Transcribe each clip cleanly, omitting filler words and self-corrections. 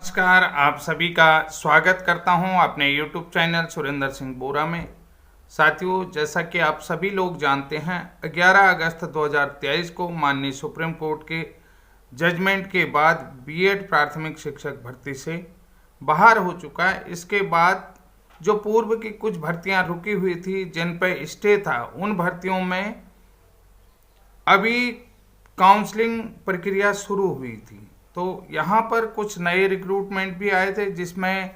नमस्कार, आप सभी का स्वागत करता हूं अपने YouTube चैनल सुरेंद्र सिंह बोरा में। साथियों, जैसा कि आप सभी लोग जानते हैं, 11 अगस्त 2023 को माननीय सुप्रीम कोर्ट के जजमेंट के बाद बीएड प्राथमिक शिक्षक भर्ती से बाहर हो चुका है। इसके बाद जो पूर्व की कुछ भर्तियां रुकी हुई थी, जिन पर स्टे था, उन भर्तियों में अभी काउंसलिंग प्रक्रिया शुरू हुई थी। तो यहाँ पर कुछ नए रिक्रूटमेंट भी आए थे, जिसमें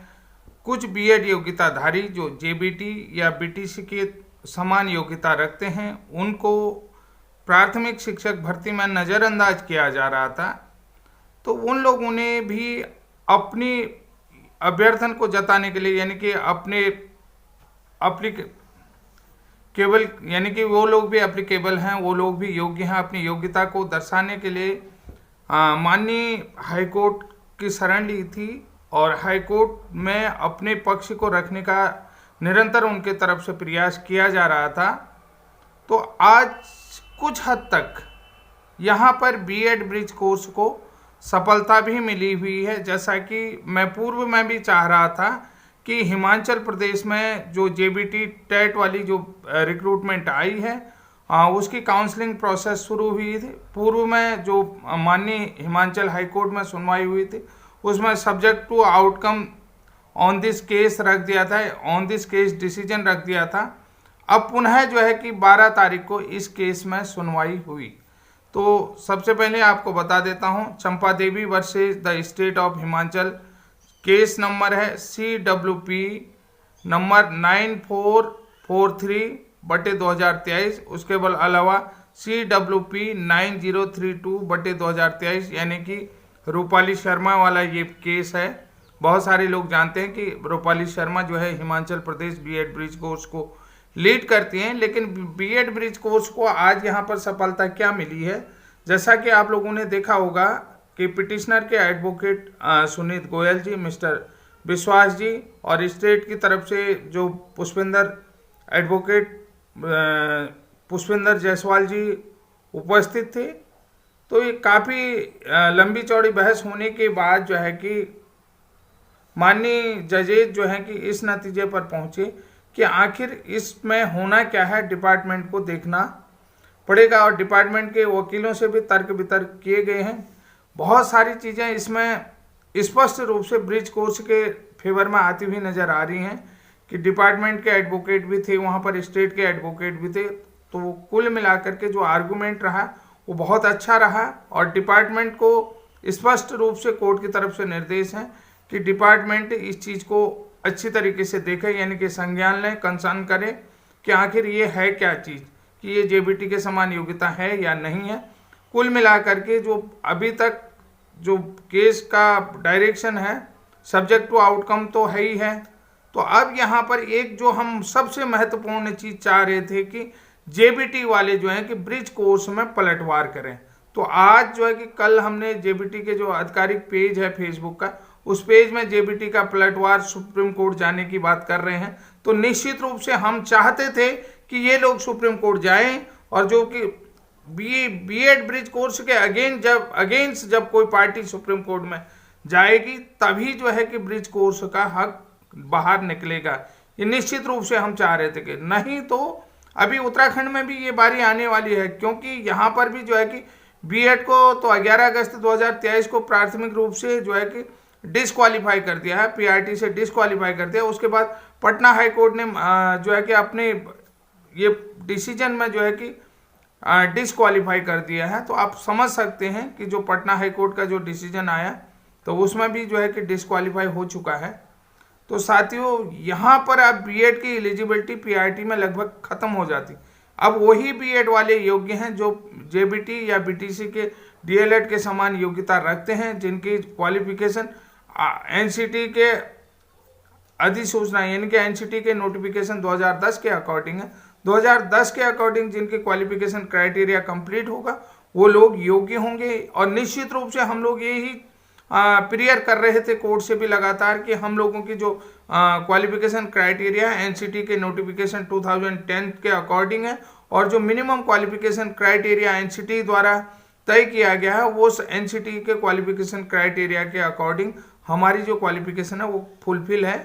कुछ बीएड योग्यताधारी जो जेबीटी या बीटीसी के समान योग्यता रखते हैं, उनको प्राथमिक शिक्षक भर्ती में नज़रअंदाज किया जा रहा था। तो उन लोगों ने भी अपनी अभ्यर्थन को जताने के लिए, यानी कि केवल यानी कि वो लोग भी एप्लीकेबल हैं, वो लोग भी योग्य हैं, अपनी योग्यता को दर्शाने के लिए माननीय हाईकोर्ट की शरण ली थी और हाईकोर्ट में अपने पक्ष को रखने का निरंतर उनके तरफ से प्रयास किया जा रहा था। तो आज कुछ हद तक यहाँ पर बीएड ब्रिज कोर्स को सफलता भी मिली हुई है। जैसा कि मैं पूर्व में भी चाह रहा था कि हिमाचल प्रदेश में जो जेबीटी टेट वाली जो रिक्रूटमेंट आई है, उसकी काउंसलिंग प्रोसेस शुरू हुई थी। पूर्व में जो माननीय हिमाचल हाईकोर्ट में सुनवाई हुई थी, उसमें subject to outcome on this case रख दिया था, ऑन दिस केस डिसीजन रख दिया था। अब पुनः जो है कि 12 तारीख को इस केस में सुनवाई हुई। तो सबसे पहले आपको बता देता हूं, Champa Devi versus the state of Himachal, case number है CWP नंबर 9443/2023। उसके अलावा CWP 9032/2023, यानी कि रूपाली शर्मा वाला ये केस है। बहुत सारे लोग जानते हैं कि रूपाली शर्मा जो है Himachal Pradesh BEd bridge course को लीड करती हैं। लेकिन बीएड ब्रिज कोर्स को आज यहाँ पर सफलता क्या मिली है, जैसा कि आप लोगों ने देखा होगा कि पिटिशनर के एडवोकेट सुनीत गोयल जी, मिस्टर विश्वास जी और स्टेट की तरफ से जो पुष्पिंदर जायसवाल जी उपस्थित थे। तो ये काफ़ी लंबी चौड़ी बहस होने के बाद जो है कि माननीय जजेज जो है कि इस नतीजे पर पहुंचे कि आखिर इसमें होना क्या है, डिपार्टमेंट को देखना पड़ेगा। और डिपार्टमेंट के वकीलों से भी तर्क वितर्क किए गए हैं। बहुत सारी चीज़ें इसमें स्पष्ट रूप से ब्रिज कोर्स के फेवर में आती हुई नज़र आ रही हैं कि डिपार्टमेंट के एडवोकेट भी थे, वहाँ पर स्टेट के एडवोकेट भी थे। तो कुल मिलाकर के जो आर्गूमेंट रहा वो बहुत अच्छा रहा और डिपार्टमेंट को स्पष्ट रूप से कोर्ट की तरफ से निर्देश हैं कि डिपार्टमेंट इस चीज़ को अच्छी तरीके से देखे, यानी कि संज्ञान लें, कंसर्न करें कि आखिर ये है क्या चीज़, कि ये जेबीटी के समान योग्यता है या नहीं है। कुल मिलाकर के जो अभी तक जो केस का डायरेक्शन है, सब्जेक्ट टू आउटकम तो है ही है। तो अब यहाँ पर एक जो हम सबसे महत्वपूर्ण चीज़ चाह रहे थे कि जेबीटी वाले जो हैं कि ब्रिज कोर्स में पलटवार करें। तो आज जो है कि कल हमने जेबीटी के जो आधिकारिक पेज है फेसबुक का, उस पेज में जेबीटी का पलटवार सुप्रीम कोर्ट जाने की बात कर रहे हैं। तो निश्चित रूप से हम चाहते थे कि ये लोग सुप्रीम कोर्ट जाएं और जो कि बीएड ब्रिज कोर्स के अगेंस्ट जब कोई पार्टी सुप्रीम कोर्ट में जाएगी, तभी जो है कि ब्रिज कोर्स का हक बाहर निकलेगा। ये निश्चित रूप से हम चाह रहे थे कि नहीं तो अभी उत्तराखंड में भी ये बारी आने वाली है, क्योंकि यहाँ पर भी जो है कि बीएड को तो 11 अगस्त 2023 को प्राथमिक रूप से जो है कि डिसक्वालीफाई कर दिया है, पीआरटी से डिसक्वालीफाई कर दिया। उसके बाद पटना हाई कोर्ट ने जो है कि अपने ये डिसीजन में जो है कि डिसक्वालीफाई कर दिया है। तो आप समझ सकते हैं कि जो पटना हाई कोर्ट का जो डिसीजन आया, तो उसमें भी जो है कि डिसक्वालीफाई हो चुका है। तो साथियों, यहाँ पर अब बीएड की एलिजिबिलिटी पीआरटी में लगभग खत्म हो जाती। अब वही बीएड वाले योग्य हैं जो जेबीटी या बीटीसी के डीएलएड के समान योग्यता रखते हैं, जिनकी क्वालिफिकेशन एनसीटी के अधिसूचना, यानी कि एनसीटी के नोटिफिकेशन 2010 के अकॉर्डिंग है। 2010 के अकॉर्डिंग जिनके क्वालिफिकेशन क्राइटेरिया कंप्लीट होगा, वो लोग योग्य होंगे। और निश्चित रूप से हम लोग यही प्रेयर कर रहे थे कोर्ट से भी लगातार कि हम लोगों की जो क्वालिफिकेशन क्राइटेरिया है एनसीटी के नोटिफिकेशन 2010 के अकॉर्डिंग है, और जो मिनिमम क्वालिफिकेशन क्राइटेरिया एनसीटी द्वारा तय किया गया है वो एनसीटी के क्वालिफिकेशन क्राइटेरिया के अकॉर्डिंग हमारी जो क्वालिफिकेशन है वो फुलफिल है।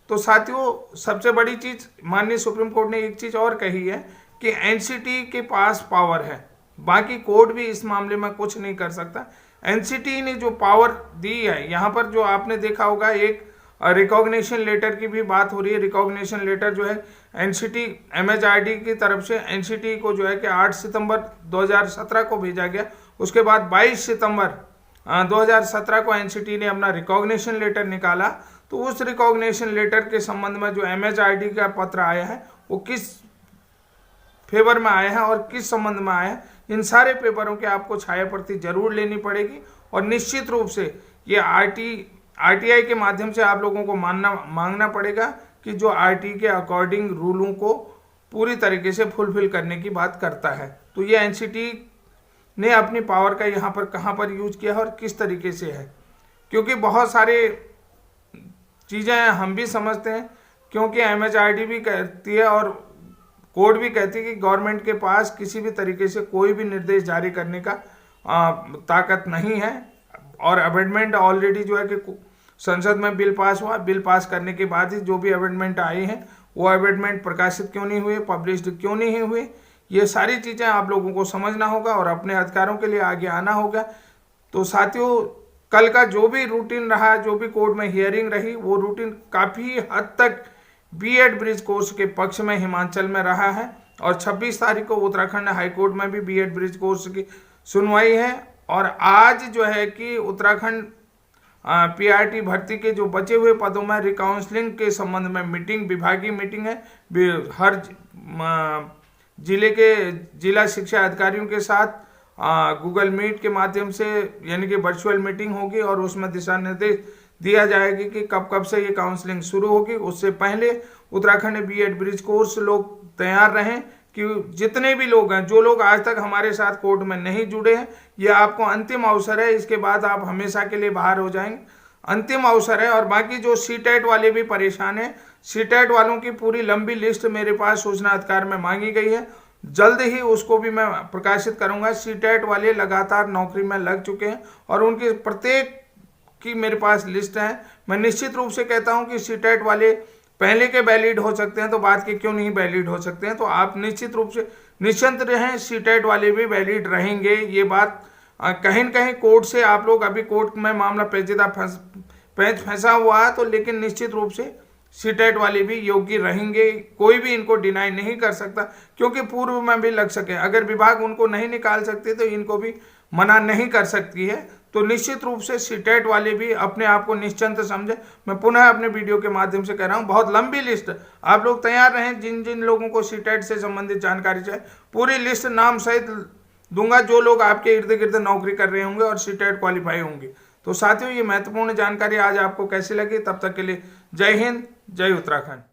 तो साथियों, सबसे बड़ी चीज़ माननीय सुप्रीम कोर्ट ने एक चीज़ और कही है कि एनसीटी के पास पावर है, बाकी कोर्ट भी इस मामले में कुछ नहीं कर सकता। एनसीटी ने जो पावर दी है, यहाँ पर जो आपने देखा होगा एक रिकॉग्निशन लेटर की भी बात हो रही है। रिकॉग्निशन लेटर जो है एनसीटी एमएचआरडी की तरफ से एनसीटी को जो है कि 8 सितंबर 2017 को भेजा गया। उसके बाद 22 सितंबर 2017 को एनसीटी ने अपना रिकॉग्निशन लेटर निकाला। तो उस रिकॉग्निशन लेटर के संबंध में जो एमएचआरडी का पत्र आया है वो किस फेवर में आया है और किस संबंध में आया है, इन सारे पेपरों की आपको छाया प्रति जरूर लेनी पड़ेगी। और निश्चित रूप से ये आरटीआई के माध्यम से आप लोगों को मांगना पड़ेगा कि जो आरटीआई के अकॉर्डिंग रूलों को पूरी तरीके से फुलफिल करने की बात करता है। तो ये एनसीटी ने अपनी पावर का यहाँ पर कहाँ पर यूज किया है और किस तरीके से है, क्योंकि बहुत सारे चीज़ें हम भी समझते हैं, क्योंकि एमएचआरडी भी कहती है और कोर्ट भी कहती है कि गवर्नमेंट के पास किसी भी तरीके से कोई भी निर्देश जारी करने का ताकत नहीं है। और अमेंडमेंट ऑलरेडी जो है कि संसद में बिल पास हुआ, बिल पास करने के बाद ही जो भी अमेंडमेंट आए हैं वो अमेंडमेंट प्रकाशित क्यों नहीं हुए, पब्लिश्ड क्यों नहीं हुए, ये सारी चीज़ें आप लोगों को समझना होगा और अपने अधिकारों के लिए आगे आना होगा। तो साथियों, कल का जो भी रूटीन रहा, जो भी कोर्ट में हियरिंग रही, वो रूटीन काफ़ी हद तक बीएड ब्रिज कोर्स के पक्ष में हिमाचल में रहा है। और 26 तारीख को उत्तराखंड हाईकोर्ट में भी बीएड ब्रिज कोर्स की सुनवाई है। और आज जो है कि उत्तराखंड पीआरटी भर्ती के जो बचे हुए पदों में रिकाउंसलिंग के संबंध में मीटिंग, विभागीय मीटिंग है। हर जिले के जिला शिक्षा अधिकारियों के साथ गूगल मीट के माध्यम से यानी कि वर्चुअल मीटिंग होगी और उसमें दिशा निर्देश दिया जाएगी कि कब कब से ये काउंसलिंग शुरू होगी। उससे पहले उत्तराखंड बीएड ब्रिज कोर्स लोग तैयार रहें कि जितने भी लोग हैं, जो लोग आज तक हमारे साथ कोर्ट में नहीं जुड़े हैं, ये आपको अंतिम अवसर है। इसके बाद आप हमेशा के लिए बाहर हो जाएंगे, अंतिम अवसर है। और बाकी जो सीटेट वाले भी परेशान हैं, सीटेट वालों की पूरी लंबी लिस्ट मेरे पास सूचना अधिकार में मांगी गई है, जल्द ही उसको भी मैं प्रकाशित करूंगा। सीटेट वाले लगातार नौकरी में लग चुके हैं और उनकी प्रत्येक की मेरे पास लिस्ट है। मैं निश्चित रूप से कहता हूं कि सीटेट वाले पहले के वैलिड हो सकते हैं तो बाद के क्यों नहीं वैलिड हो सकते हैं। तो आप निश्चित रूप से निश्चिंत रहें, सीटेट वाले भी वैलिड रहेंगे। ये बात कहीं न कहीं कोर्ट से आप लोग, अभी कोर्ट में मामला पेचीदा फंसा हुआ है, तो लेकिन निश्चित रूप से सीटेट वाले भी योग्य रहेंगे। कोई भी इनको डिनाई नहीं कर सकता, क्योंकि पूर्व में भी लग सके। अगर विभाग उनको नहीं निकाल सकते तो इनको भी मना नहीं कर सकती है। तो निश्चित रूप से सीटेट वाले भी अपने आप को निश्चिंत समझे। मैं पुनः अपने वीडियो के माध्यम से कह रहा हूँ, बहुत लंबी लिस्ट, आप लोग तैयार रहें। जिन जिन लोगों को सीटेट से संबंधित जानकारी चाहिए, पूरी लिस्ट नाम सहित दूंगा, जो लोग आपके इर्द गिर्द नौकरी कर रहे होंगे और सीटेट क्वालिफाई होंगे। तो साथियों, ये महत्वपूर्ण जानकारी आज आपको कैसी लगी, तब तक के लिए जय हिंद, जय उत्तराखंड।